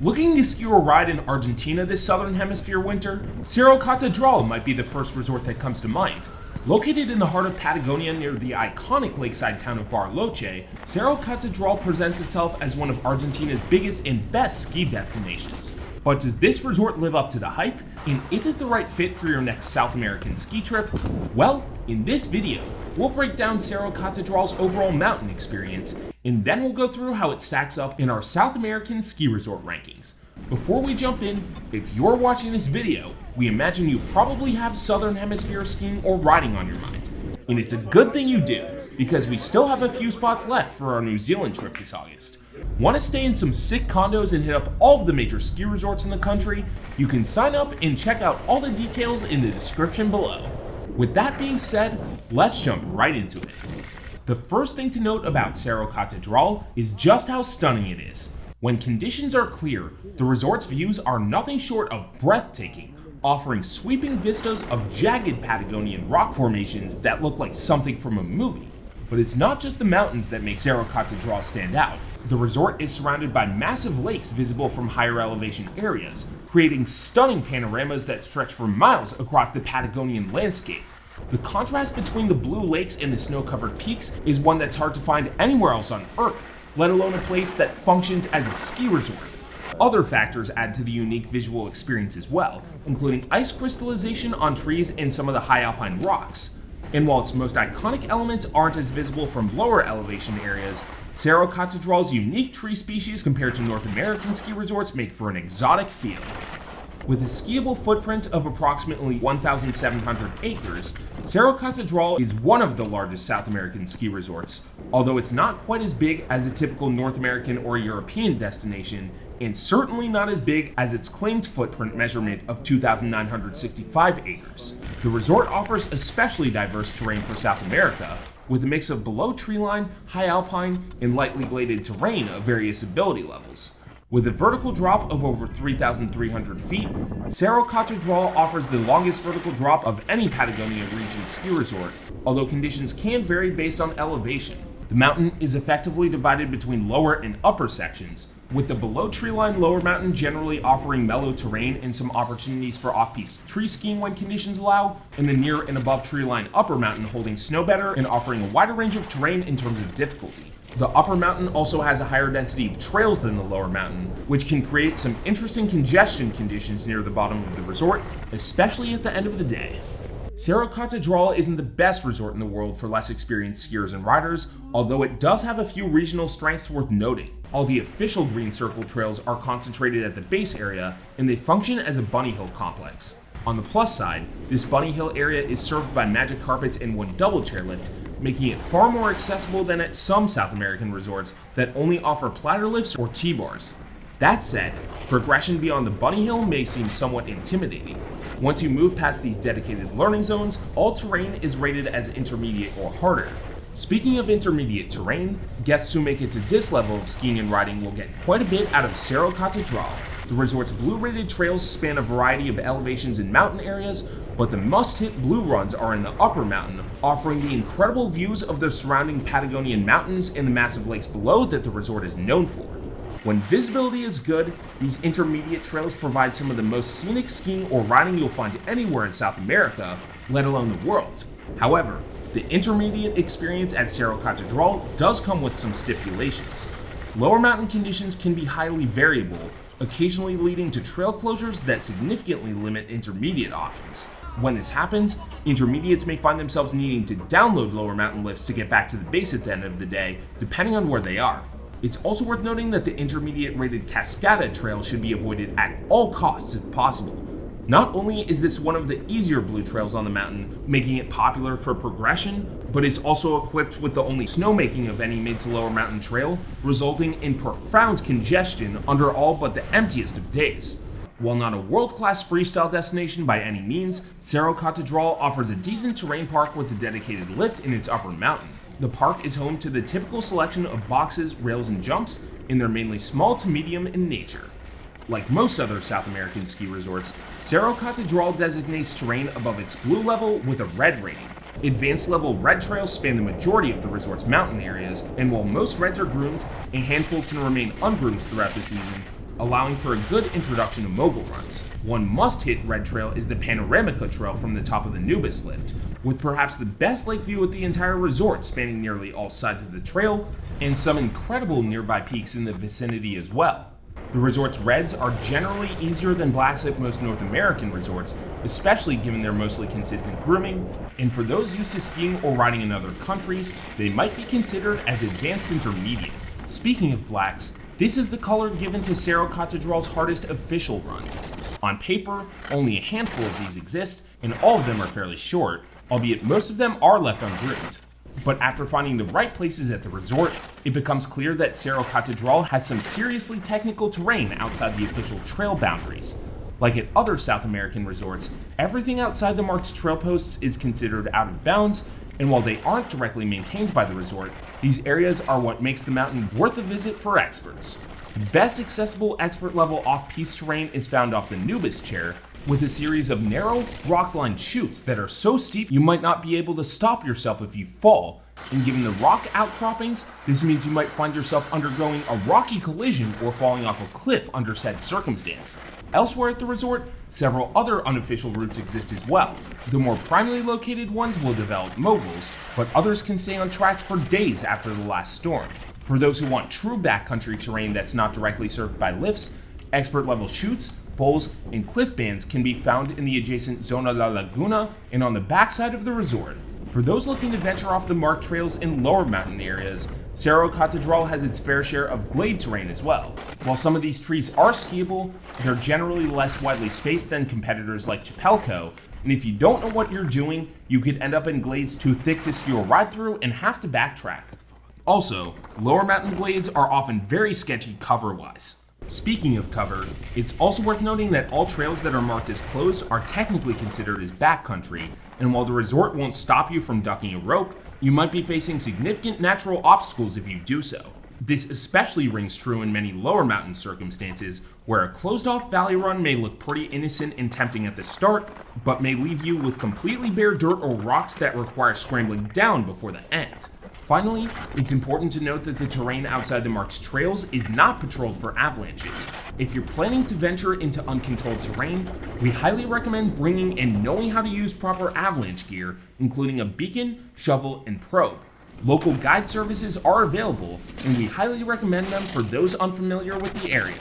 Looking to ski or ride in Argentina this southern hemisphere winter? Cerro Catedral might be the first resort that comes to mind. Located in the heart of Patagonia near the iconic lakeside town of Bariloche, Cerro Catedral presents itself as one of Argentina's biggest and best ski destinations. But does this resort live up to the hype? And is it the right fit for your next South American ski trip? Well, in this video, we'll break down Cerro Catedral's overall mountain experience, and then we'll go through how it stacks up in our South American ski resort rankings. Before we jump in, if you're watching this video, we imagine you probably have Southern Hemisphere skiing or riding on your mind. And it's a good thing you do, because we still have a few spots left for our New Zealand trip this August. Want to stay in some sick condos and hit up all of the major ski resorts in the country? You can sign up and check out all the details in the description below. With that being said, let's jump right into it. The first thing to note about Cerro Catedral is just how stunning it is. When conditions are clear, the resort's views are nothing short of breathtaking, offering sweeping vistas of jagged Patagonian rock formations that look like something from a movie. But it's not just the mountains that make Cerro Catedral stand out. The resort is surrounded by massive lakes visible from higher elevation areas, creating stunning panoramas that stretch for miles across the Patagonian landscape. The contrast between the blue lakes and the snow-covered peaks is one that's hard to find anywhere else on Earth, let alone a place that functions as a ski resort. Other factors add to the unique visual experience as well, including ice crystallization on trees and some of the high alpine rocks. And while its most iconic elements aren't as visible from lower elevation areas, Cerro Catedral's unique tree species compared to North American ski resorts make for an exotic feel. With a skiable footprint of approximately 1,700 acres, Cerro Catedral is one of the largest South American ski resorts, although it's not quite as big as a typical North American or European destination, and certainly not as big as its claimed footprint measurement of 2,965 acres. The resort offers especially diverse terrain for South America, with a mix of below treeline, high alpine, and lightly graded terrain of various ability levels. With a vertical drop of over 3,300 feet, Cerro Catedral offers the longest vertical drop of any Patagonia region ski resort, although conditions can vary based on elevation. The mountain is effectively divided between lower and upper sections, with the below treeline lower mountain generally offering mellow terrain and some opportunities for off-piste tree skiing when conditions allow, and the near and above treeline upper mountain holding snow better and offering a wider range of terrain in terms of difficulty. The upper mountain also has a higher density of trails than the lower mountain, which can create some interesting congestion conditions near the bottom of the resort, especially at the end of the day. Cerro Catedral isn't the best resort in the world for less experienced skiers and riders, although it does have a few regional strengths worth noting. All the official green circle trails are concentrated at the base area, and they function as a bunny hill complex. On the plus side, this bunny hill area is served by magic carpets and one double chairlift, making it far more accessible than at some South American resorts that only offer platter lifts or T-bars. That said, progression beyond the bunny hill may seem somewhat intimidating. Once you move past these dedicated learning zones, all terrain is rated as intermediate or harder. Speaking of intermediate terrain, guests who make it to this level of skiing and riding will get quite a bit out of Cerro Catedral. The resort's blue-rated trails span a variety of elevations and mountain areas, but the must-hit blue runs are in the upper mountain, offering the incredible views of the surrounding Patagonian mountains and the massive lakes below that the resort is known for. When visibility is good, these intermediate trails provide some of the most scenic skiing or riding you'll find anywhere in South America, let alone the world. However, the intermediate experience at Cerro Catedral does come with some stipulations. Lower mountain conditions can be highly variable, occasionally leading to trail closures that significantly limit intermediate options. When this happens, intermediates may find themselves needing to download lower mountain lifts to get back to the base at the end of the day, depending on where they are. It's also worth noting that the intermediate rated Cascada trail should be avoided at all costs if possible. Not only is this one of the easier blue trails on the mountain, making it popular for progression, but it's also equipped with the only snowmaking of any mid to lower mountain trail, resulting in profound congestion under all but the emptiest of days. While not a world-class freestyle destination by any means, Cerro Catedral offers a decent terrain park with a dedicated lift in its upper mountain. The park is home to the typical selection of boxes, rails, and jumps, and they're mainly small to medium in nature. Like most other South American ski resorts, Cerro Catedral designates terrain above its blue level with a red rating. Advanced level red trails span the majority of the resort's mountain areas, and while most reds are groomed, a handful can remain ungroomed throughout the season, allowing for a good introduction to mogul runs. One must-hit red trail is the Panoramica Trail from the top of the Nubis lift, with perhaps the best lake view at the entire resort spanning nearly all sides of the trail, and some incredible nearby peaks in the vicinity as well. The resort's reds are generally easier than blacks at most North American resorts, especially given their mostly consistent grooming, and for those used to skiing or riding in other countries, they might be considered as advanced intermediate. Speaking of blacks, this is the color given to Cerro Catedral's hardest official runs. On paper, only a handful of these exist, and all of them are fairly short, albeit most of them are left ungroomed. But after finding the right places at the resort, it becomes clear that Cerro Catedral has some seriously technical terrain outside the official trail boundaries. Like at other South American resorts, everything outside the marked trail posts is considered out of bounds, and while they aren't directly maintained by the resort, these areas are what makes the mountain worth a visit for experts. The best accessible expert-level off-piste terrain is found off the Nubis chair, with a series of narrow, rock-lined chutes that are so steep you might not be able to stop yourself if you fall, and given the rock outcroppings, this means you might find yourself undergoing a rocky collision or falling off a cliff under said circumstance. Elsewhere at the resort, several other unofficial routes exist as well. The more primarily located ones will develop moguls, but others can stay untracked for days after the last storm. For those who want true backcountry terrain that's not directly served by lifts, expert-level chutes, bowls, and cliff bands can be found in the adjacent Zona La Laguna and on the backside of the resort. For those looking to venture off the marked trails in lower mountain areas, Cerro Catedral has its fair share of glade terrain as well. While some of these trees are skiable, they're generally less widely spaced than competitors like Chapelco, and if you don't know what you're doing, you could end up in glades too thick to ski or ride through and have to backtrack. Also, lower mountain glades are often very sketchy cover-wise. Speaking of cover, it's also worth noting that all trails that are marked as closed are technically considered as backcountry, and while the resort won't stop you from ducking a rope, you might be facing significant natural obstacles if you do so. This especially rings true in many lower mountain circumstances, where a closed-off valley run may look pretty innocent and tempting at the start, but may leave you with completely bare dirt or rocks that require scrambling down before the end. Finally, it's important to note that the terrain outside the marked trails is not patrolled for avalanches. If you're planning to venture into uncontrolled terrain, we highly recommend bringing and knowing how to use proper avalanche gear, including a beacon, shovel, and probe. Local guide services are available, and we highly recommend them for those unfamiliar with the area.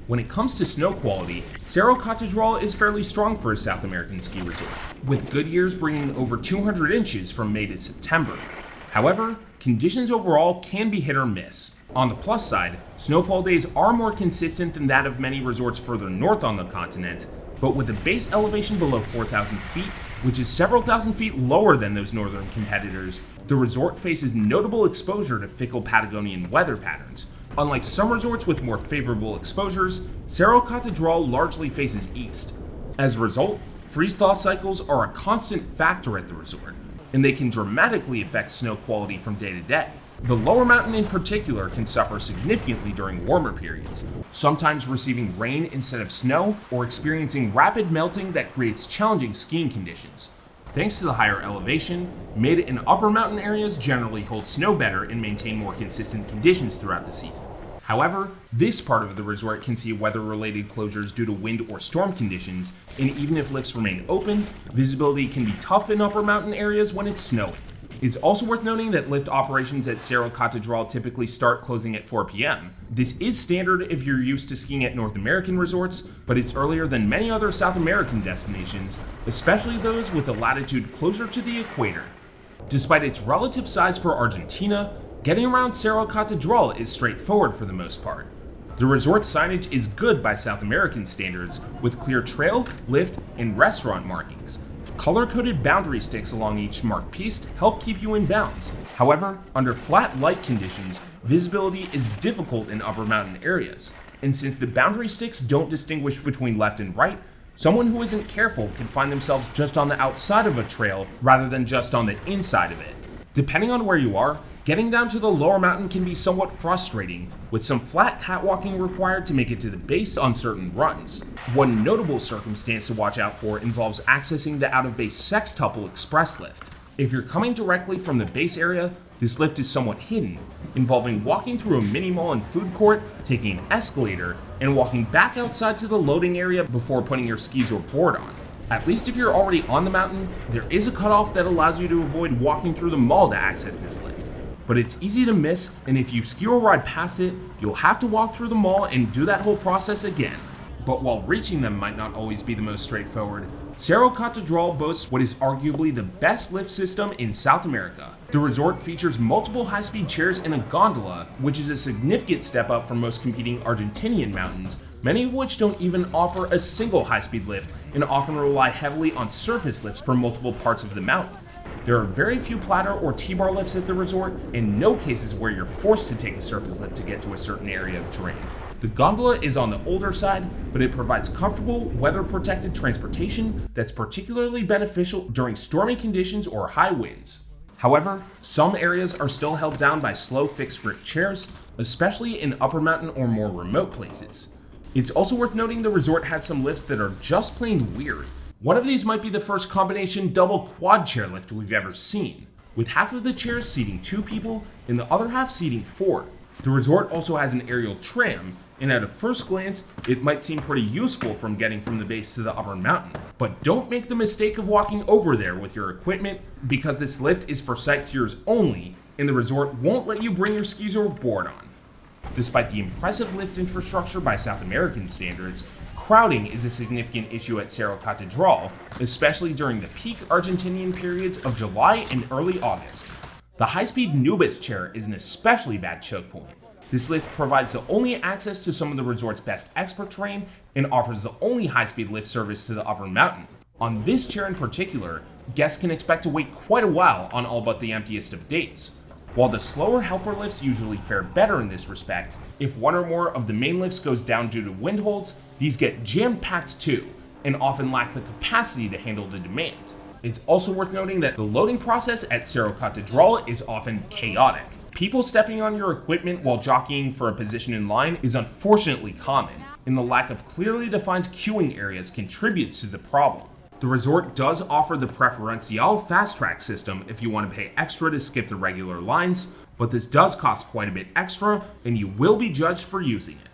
When it comes to snow quality, Cerro Catedral is fairly strong for a South American ski resort, with good years bringing over 200 inches from May to September. However, conditions overall can be hit or miss. On the plus side, snowfall days are more consistent than that of many resorts further north on the continent, but with a base elevation below 4,000 feet, which is several thousand feet lower than those northern competitors, the resort faces notable exposure to fickle Patagonian weather patterns. Unlike some resorts with more favorable exposures, Cerro Catedral largely faces east. As a result, freeze-thaw cycles are a constant factor at the resort, and they can dramatically affect snow quality from day to day. The lower mountain in particular can suffer significantly during warmer periods, sometimes receiving rain instead of snow or experiencing rapid melting that creates challenging skiing conditions. Thanks to the higher elevation, mid and upper mountain areas generally hold snow better and maintain more consistent conditions throughout the season. However, this part of the resort can see weather-related closures due to wind or storm conditions, and even if lifts remain open, visibility can be tough in upper mountain areas when it's snowing. It's also worth noting that lift operations at Cerro Catedral typically start closing at 4 p.m. This is standard if you're used to skiing at North American resorts, but it's earlier than many other South American destinations, especially those with a latitude closer to the equator. Despite its relative size for Argentina, getting around Cerro Catedral is straightforward for the most part. The resort signage is good by South American standards, with clear trail, lift, and restaurant markings. Color-coded boundary sticks along each marked piste help keep you in bounds. However, under flat light conditions, visibility is difficult in upper mountain areas, and since the boundary sticks don't distinguish between left and right, someone who isn't careful can find themselves just on the outside of a trail rather than just on the inside of it. Depending on where you are, getting down to the lower mountain can be somewhat frustrating, with some flat catwalking required to make it to the base on certain runs. One notable circumstance to watch out for involves accessing the out-of-base sextuple express lift. If you're coming directly from the base area, this lift is somewhat hidden, involving walking through a mini mall and food court, taking an escalator, and walking back outside to the loading area before putting your skis or board on. At least if you're already on the mountain, there is a cutoff that allows you to avoid walking through the mall to access this lift. But it's easy to miss, and if you ski or ride past it, you'll have to walk through the mall and do that whole process again. But while reaching them might not always be the most straightforward, Cerro Catedral boasts what is arguably the best lift system in South America. The resort features multiple high-speed chairs and a gondola, which is a significant step up from most competing Argentinian mountains, many of which don't even offer a single high-speed lift and often rely heavily on surface lifts for multiple parts of the mountain. There are very few platter or T-bar lifts at the resort, and no cases where you're forced to take a surface lift to get to a certain area of terrain. The gondola is on the older side, but it provides comfortable, weather-protected transportation that's particularly beneficial during stormy conditions or high winds. However, some areas are still held down by slow fixed-grip chairs, especially in upper mountain or more remote places. It's also worth noting the resort has some lifts that are just plain weird. One of these might be the first combination double quad chair lift we've ever seen, with half of the chairs seating 2 people and the other half seating 4. The resort also has an aerial tram, and at a first glance, it might seem pretty useful from getting from the base to the upper mountain. But don't make the mistake of walking over there with your equipment, because this lift is for sightseers only, and the resort won't let you bring your skis or board on. Despite the impressive lift infrastructure by South American standards, crowding is a significant issue at Cerro Catedral, especially during the peak Argentinian periods of July and early August. The high-speed Nubis chair is an especially bad choke point. This lift provides the only access to some of the resort's best expert terrain and offers the only high-speed lift service to the upper mountain. On this chair in particular, guests can expect to wait quite a while on all but the emptiest of days. While the slower helper lifts usually fare better in this respect, if one or more of the main lifts goes down due to wind holds, these get jam-packed too, and often lack the capacity to handle the demand. It's also worth noting that the loading process at Cerro Catedral is often chaotic. People stepping on your equipment while jockeying for a position in line is unfortunately common, and the lack of clearly defined queuing areas contributes to the problem. The resort does offer the Preferencial fast track system if you want to pay extra to skip the regular lines, but this does cost quite a bit extra, and you will be judged for using it.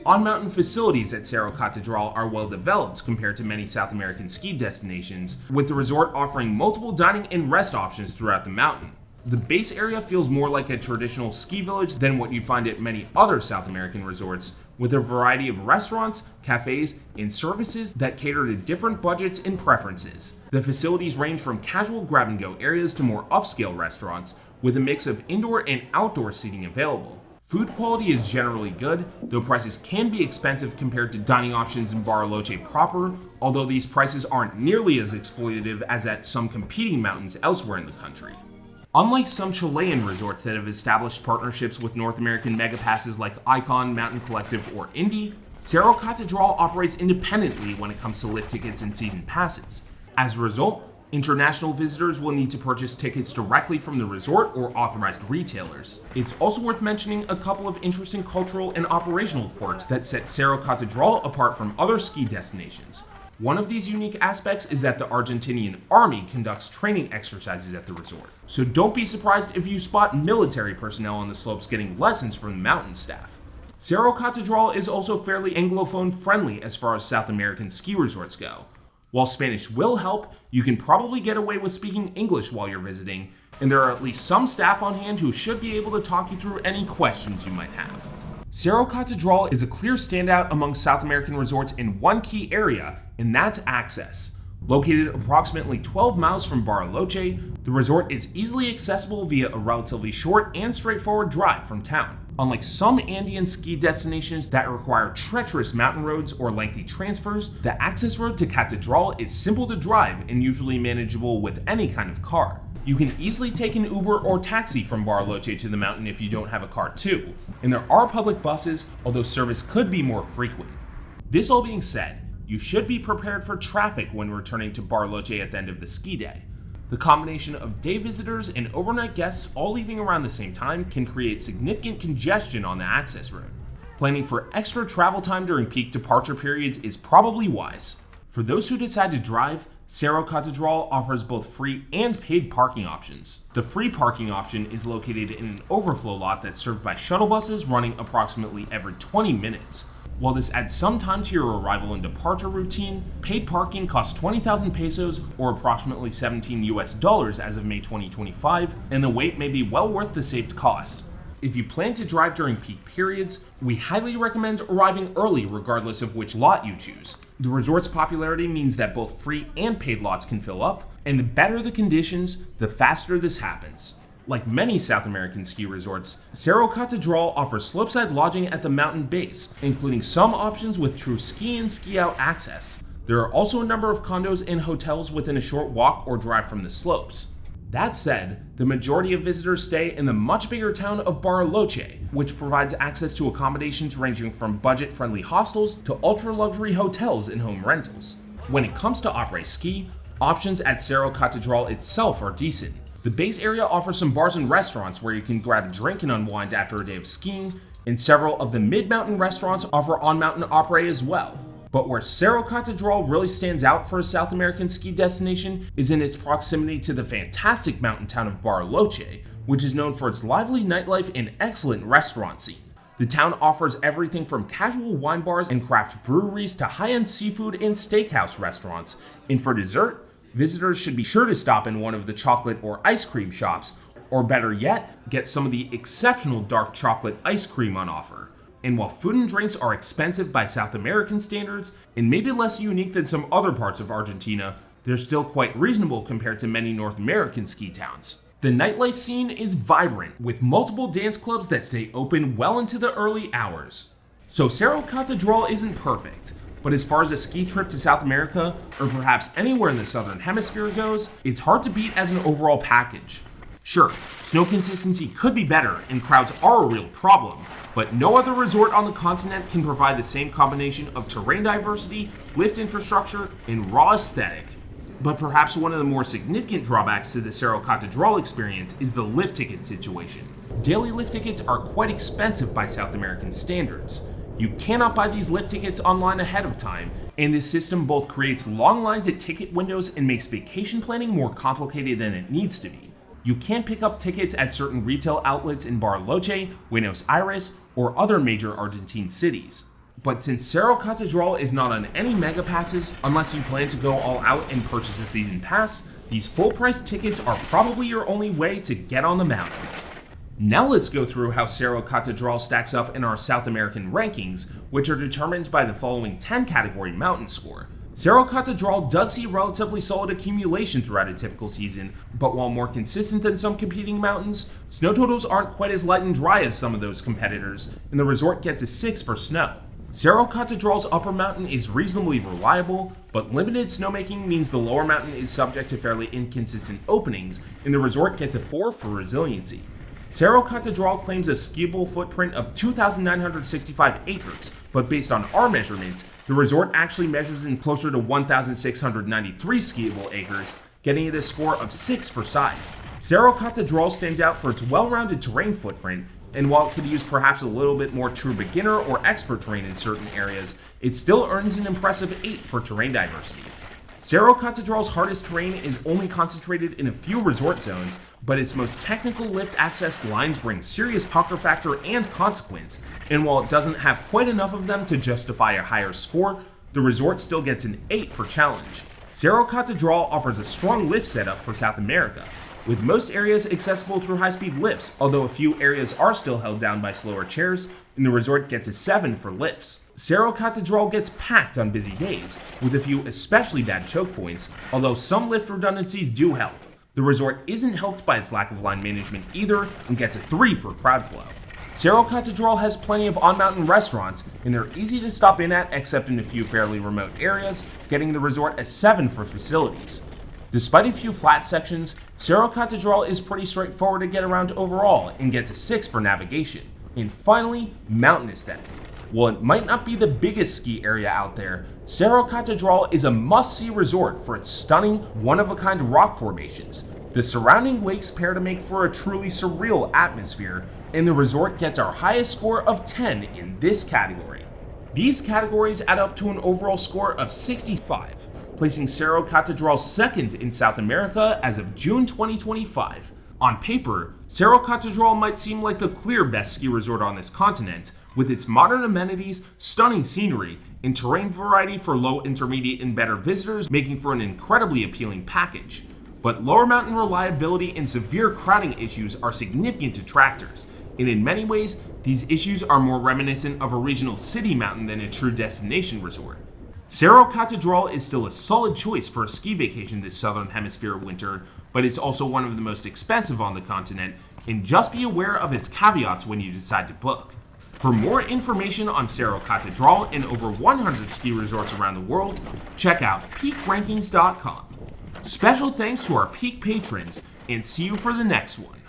On-mountain facilities at Cerro Catedral are well developed compared to many South American ski destinations, with the resort offering multiple dining and rest options throughout the mountain. The base area feels more like a traditional ski village than what you'd find at many other South American resorts, with a variety of restaurants, cafes, and services that cater to different budgets and preferences. The facilities range from casual grab-and-go areas to more upscale restaurants, with a mix of indoor and outdoor seating available. Food quality is generally good, though prices can be expensive compared to dining options in Bariloche proper, although these prices aren't nearly as exploitative as at some competing mountains elsewhere in the country. Unlike some Chilean resorts that have established partnerships with North American megapasses like Icon, Mountain Collective, or Indy, Cerro Catedral operates independently when it comes to lift tickets and season passes. As a result, international visitors will need to purchase tickets directly from the resort or authorized retailers. It's also worth mentioning a couple of interesting cultural and operational quirks that set Cerro Catedral apart from other ski destinations. One of these unique aspects is that the Argentinian army conducts training exercises at the resort, so don't be surprised if you spot military personnel on the slopes getting lessons from the mountain staff. Cerro Catedral is also fairly Anglophone friendly as far as South American ski resorts go. While Spanish will help, you can probably get away with speaking English while you're visiting, and there are at least some staff on hand who should be able to talk you through any questions you might have. Cerro Catedral is a clear standout among South American resorts in one key area, and that's access. Located approximately 12 miles from Bariloche, the resort is easily accessible via a relatively short and straightforward drive from town. Unlike some Andean ski destinations that require treacherous mountain roads or lengthy transfers, the access road to Catedral is simple to drive and usually manageable with any kind of car. You can easily take an Uber or taxi from Bariloche to the mountain if you don't have a car too, and there are public buses, although service could be more frequent. This all being said, you should be prepared for traffic when returning to Bariloche at the end of the ski day. The combination of day visitors and overnight guests all leaving around the same time can create significant congestion on the access road. Planning for extra travel time during peak departure periods is probably wise. For those who decide to drive, Cerro Catedral offers both free and paid parking options. The free parking option is located in an overflow lot that's served by shuttle buses running approximately every 20 minutes. While this adds some time to your arrival and departure routine, paid parking costs 20,000 pesos or approximately $17 as of May 2025, and the wait may be well worth the saved cost. If you plan to drive during peak periods, we highly recommend arriving early regardless of which lot you choose. The resort's popularity means that both free and paid lots can fill up, and the better the conditions, the faster this happens. Like many South American ski resorts, Cerro Catedral offers slopeside lodging at the mountain base, including some options with true ski in ski out access. There are also a number of condos and hotels within a short walk or drive from the slopes. That said, the majority of visitors stay in the much bigger town of Bariloche, which provides access to accommodations ranging from budget-friendly hostels to ultra-luxury hotels and home rentals. When it comes to Après-Ski, options at Cerro Catedral itself are decent. The base area offers some bars and restaurants where you can grab a drink and unwind after a day of skiing, and several of the mid-mountain restaurants offer on-mountain après as well. But where Cerro Catedral really stands out for a South American ski destination is in its proximity to the fantastic mountain town of Bariloche, which is known for its lively nightlife and excellent restaurant scene. The town offers everything from casual wine bars and craft breweries to high-end seafood and steakhouse restaurants, and for dessert, visitors should be sure to stop in one of the chocolate or ice cream shops, or better yet, get some of the exceptional dark chocolate ice cream on offer. And while food and drinks are expensive by South American standards, and maybe less unique than some other parts of Argentina, they're still quite reasonable compared to many North American ski towns. The nightlife scene is vibrant, with multiple dance clubs that stay open well into the early hours. So Cerro Catedral isn't perfect, but as far as a ski trip to South America, or perhaps anywhere in the Southern Hemisphere goes, it's hard to beat as an overall package. Sure, snow consistency could be better, and crowds are a real problem, but no other resort on the continent can provide the same combination of terrain diversity, lift infrastructure, and raw aesthetic. But perhaps one of the more significant drawbacks to the Cerro Catedral experience is the lift ticket situation. Daily lift tickets are quite expensive by South American standards. You cannot buy these lift tickets online ahead of time, and this system both creates long lines at ticket windows and makes vacation planning more complicated than it needs to be. You can't pick up tickets at certain retail outlets in Bariloche, Buenos Aires, or other major Argentine cities. But since Cerro Catedral is not on any mega passes, unless you plan to go all out and purchase a season pass, these full-price tickets are probably your only way to get on the mountain. Now let's go through how Cerro Catedral stacks up in our South American rankings, which are determined by the following 10-category mountain score. Cerro Catedral does see relatively solid accumulation throughout a typical season, but while more consistent than some competing mountains, snow totals aren't quite as light and dry as some of those competitors, and the resort gets a 6 for snow. Cerro Catedral's upper mountain is reasonably reliable, but limited snowmaking means the lower mountain is subject to fairly inconsistent openings, and the resort gets a 4 for resiliency. Cerro Catedral claims a skiable footprint of 2,965 acres, but based on our measurements, the resort actually measures in closer to 1,693 skiable acres, getting it a score of 6 for size. Cerro Catedral stands out for its well-rounded terrain footprint, and while it could use perhaps a little bit more true beginner or expert terrain in certain areas, it still earns an impressive 8 for terrain diversity. Cerro Catedral's hardest terrain is only concentrated in a few resort zones, but its most technical lift access lines bring serious pucker factor and consequence, and while it doesn't have quite enough of them to justify a higher score, the resort still gets an 8 for challenge. Cerro Catedral offers a strong lift setup for South America, with most areas accessible through high-speed lifts, although a few areas are still held down by slower chairs, and the resort gets a 7 for lifts. Cerro Catedral gets packed on busy days, with a few especially bad choke points, although some lift redundancies do help. The resort isn't helped by its lack of line management either, and gets a 3 for crowd flow. Cerro Catedral has plenty of on-mountain restaurants, and they're easy to stop in at except in a few fairly remote areas, getting the resort a 7 for facilities. Despite a few flat sections, Cerro Catedral is pretty straightforward to get around overall and gets a 6 for navigation. And finally, mountain aesthetic. While it might not be the biggest ski area out there, Cerro Catedral is a must-see resort for its stunning, one-of-a-kind rock formations. The surrounding lakes pair to make for a truly surreal atmosphere, and the resort gets our highest score of 10 in this category. These categories add up to an overall score of 65, placing Cerro Catedral second in South America as of June 2025. On paper, Cerro Catedral might seem like the clear best ski resort on this continent, with its modern amenities, stunning scenery, and terrain variety for low, intermediate, and better visitors, making for an incredibly appealing package. But lower mountain reliability and severe crowding issues are significant detractors, and in many ways, these issues are more reminiscent of a regional city mountain than a true destination resort. Cerro Catedral is still a solid choice for a ski vacation this southern hemisphere winter, but it's also one of the most expensive on the continent, and just be aware of its caveats when you decide to book. For more information on Cerro Catedral and over 100 ski resorts around the world, check out peakrankings.com. Special thanks to our Peak patrons, and see you for the next one.